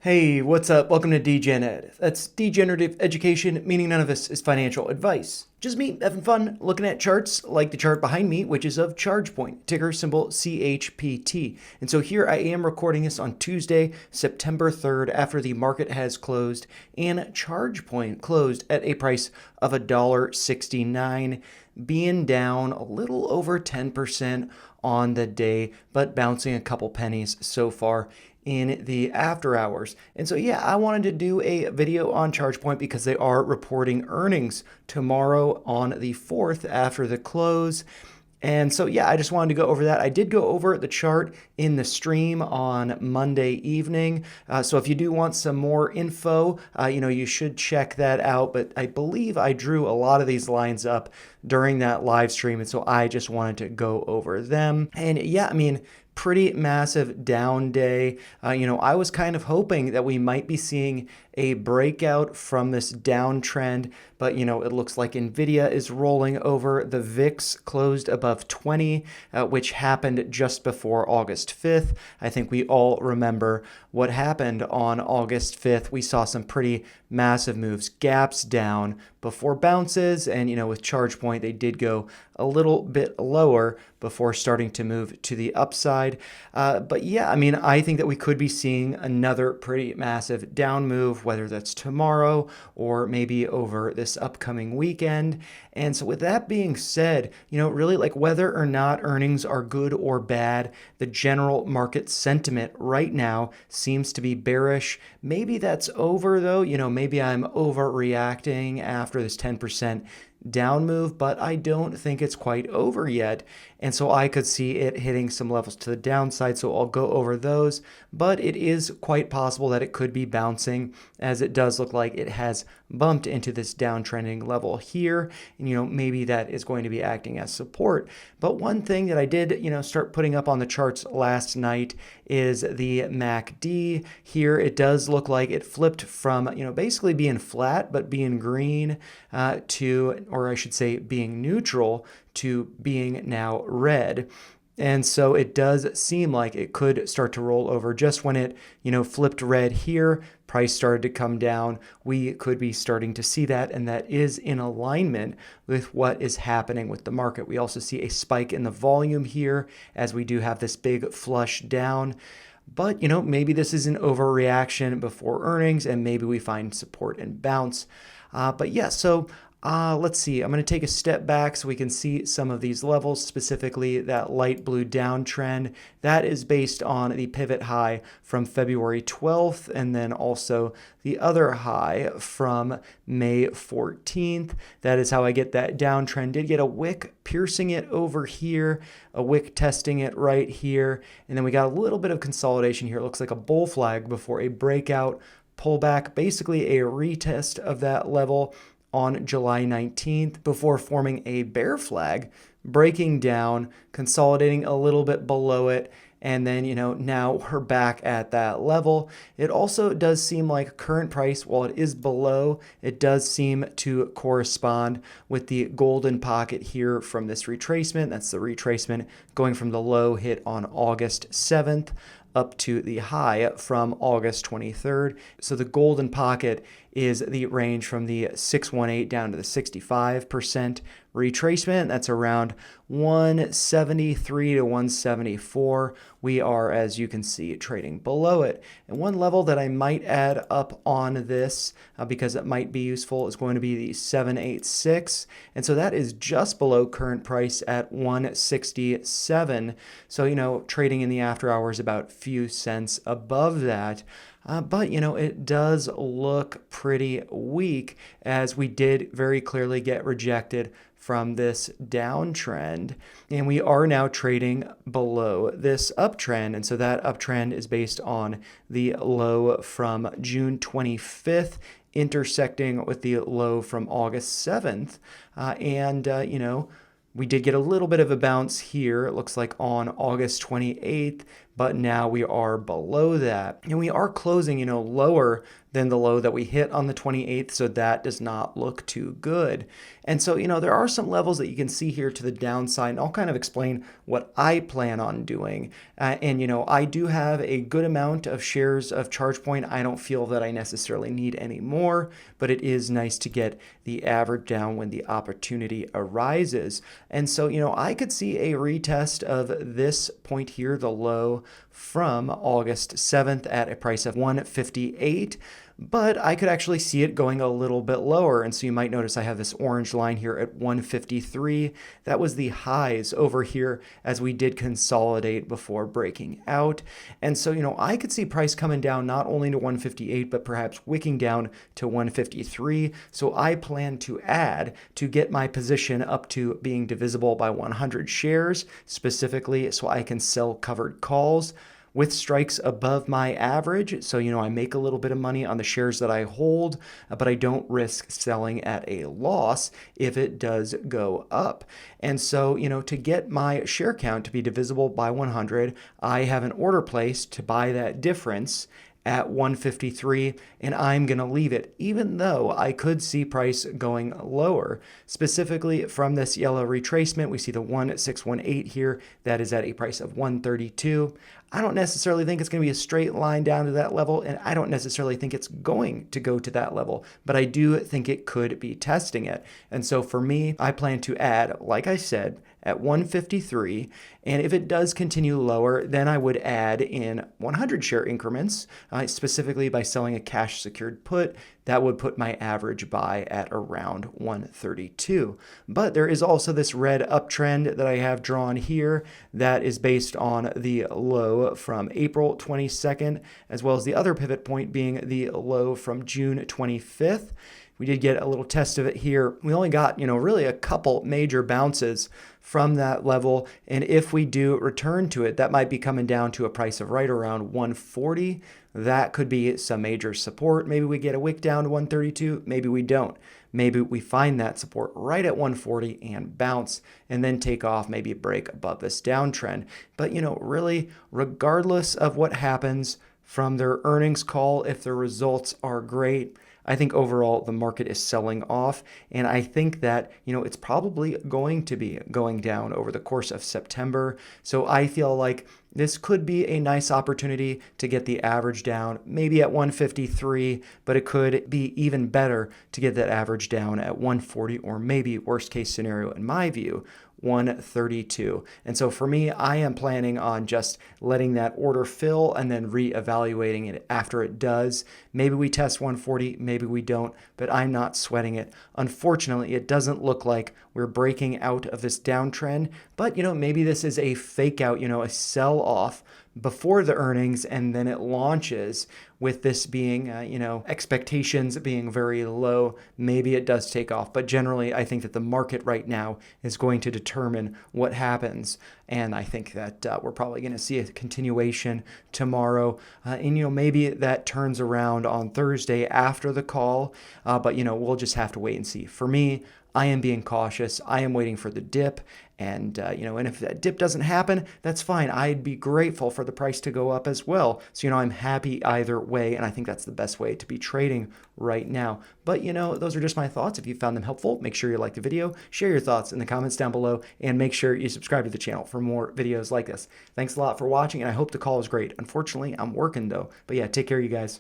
Hey, what's up? Welcome to Degen Ed. That's degenerative education, meaning none of this is financial advice. Just me having fun looking at charts like the chart behind me, which is of ChargePoint, ticker symbol CHPT. And so here I am recording this on Tuesday, September 3rd, after the market has closed, and ChargePoint closed at a price of $1.69, being down a little over 10% on the day, but bouncing a couple pennies so far in the after hours. And so, yeah, I wanted to do a video on ChargePoint because they are reporting earnings tomorrow on the 4th after the close. And so, yeah, I just wanted to go over that. I did go over the chart in the stream on Monday evening. So if you do want some more info, you should check that out. But I believe I drew a lot of these lines up during that live stream. And so I just wanted to go over them. And yeah, I mean, pretty massive down day. I was kind of hoping that we might be seeing a breakout from this downtrend, but it looks like Nvidia is rolling over. The VIX closed above 20, which happened just before August 5th. I think we all remember what happened on August 5th. We saw some pretty massive moves, gaps down before bounces, and with ChargePoint they did go a little bit lower before starting to move to the upside. But yeah, I mean, I think that we could be seeing another pretty massive down move, whether that's tomorrow or maybe over this upcoming weekend. And so with that being said, really, like, whether or not earnings are good or bad, the general market sentiment right now seems to be bearish. Maybe that's over though. Maybe I'm overreacting after this 10% down move, but I don't think it's quite over yet. And so I could see it hitting some levels to the downside. So I'll go over those, but it is quite possible that it could be bouncing, as it does look like it has bumped into this downtrending level here. And, maybe that is going to be acting as support. But one thing that I did, start putting up on the charts last night is the MACD. Here it does look like it flipped from, basically being flat, but being green or I should say being neutral, to being now red. And so it does seem like it could start to roll over. Just when it, flipped red here, price started to come down. We could be starting to see that, and that is in alignment with what is happening with the market. We also see a spike in the volume here as we do have this big flush down. But, maybe this is an overreaction before earnings, and maybe we find support and bounce. But yeah, so let's see. I'm going to take a step back so we can see some of these levels, specifically that light blue downtrend. That is based on the pivot high from February 12th, and then also the other high from May 14th. That is how I get that downtrend. Did get a wick piercing it over here, a wick testing it right here, and then we got a little bit of consolidation here. It looks like a bull flag before a breakout pullback, basically a retest of that level on July 19th before forming a bear flag, breaking down, consolidating a little bit below it, and then, now we're back at that level. It also does seem like current price, while it is below, it does seem to correspond with the golden pocket here from this retracement. That's the retracement going from the low hit on August 7th up to the high from August 23rd. So the golden pocket is the range from the 618 down to the 65% retracement. That's around 173 to 174. We are, as you can see, trading below it. And one level that I might add up on this, because it might be useful, is going to be the 786. And so that is just below current price at 167. So, trading in the after hours about few cents above that. But, it does look pretty weak, as we did very clearly get rejected from this downtrend, and we are now trading below this uptrend. And so that uptrend is based on the low from June 25th intersecting with the low from August 7th. We did get a little bit of a bounce here, it looks like on August 28th, but now we are below that. And we are closing, lower than the low that we hit on the 28th, so that does not look too good. And so, there are some levels that you can see here to the downside, and I'll kind of explain what I plan on doing. And I do have a good amount of shares of ChargePoint. I don't feel that I necessarily need any more, but it is nice to get the average down when the opportunity arises. And so, I could see a retest of this point here, the low from August 7th at a price of 158. But I could actually see it going a little bit lower. And so you might notice I have this orange line here at 153. That was the highs over here as we did consolidate before breaking out. And so, I could see price coming down not only to 158, but perhaps wicking down to 153. So I plan to add to get my position up to being divisible by 100 shares specifically so I can sell covered calls with strikes above my average. So, I make a little bit of money on the shares that I hold, but I don't risk selling at a loss if it does go up. And so, to get my share count to be divisible by 100, I have an order placed to buy that difference at 153, and I'm going to leave it, even though I could see price going lower. Specifically from this yellow retracement, we see the 1618 here. That is at a price of 132. I don't necessarily think it's going to be a straight line down to that level, and I don't necessarily think it's going to go to that level, but I do think it could be testing it. And so for me, I plan to add, like I said, at 153, and if it does continue lower, then I would add in 100 share increments, specifically by selling a cash secured put. That would put my average buy at around 132. But there is also this red uptrend that I have drawn here that is based on the low from April 22nd, as well as the other pivot point being the low from June 25th. We did get a little test of it here. We only got, really a couple major bounces from that level. And if we do return to it, that might be coming down to a price of right around 140. That could be some major support. Maybe we get a wick down to 132. Maybe we don't. Maybe we find that support right at 140 and bounce and then take off, maybe break above this downtrend. But, really, regardless of what happens from their earnings call, if the results are great, I think overall the market is selling off, and I think that, it's probably going to be going down over the course of September. So I feel like this could be a nice opportunity to get the average down, maybe at 153, but it could be even better to get that average down at 140, or maybe worst case scenario in my view, 132. And so for me, I am planning on just letting that order fill and then reevaluating it after it does. Maybe we test 140, maybe we don't, but I'm not sweating it. Unfortunately, it doesn't look like we're breaking out of this downtrend, but maybe this is a fake out, a sell off before the earnings, and then it launches with this being, expectations being very low. Maybe it does take off, but generally I think that the market right now is going to determine what happens. And I think that we're probably going to see a continuation tomorrow. And, maybe that turns around on Thursday after the call, but, we'll just have to wait and see. For me, I am being cautious. I am waiting for the dip. And, and if that dip doesn't happen, that's fine. I'd be grateful for the price to go up as well. So, I'm happy either way. And I think that's the best way to be trading right now. But, those are just my thoughts. If you found them helpful, make sure you like the video, share your thoughts in the comments down below, and make sure you subscribe to the channel for more videos like this. Thanks a lot for watching, and I hope the call was great. Unfortunately, I'm working though. But yeah, take care, you guys.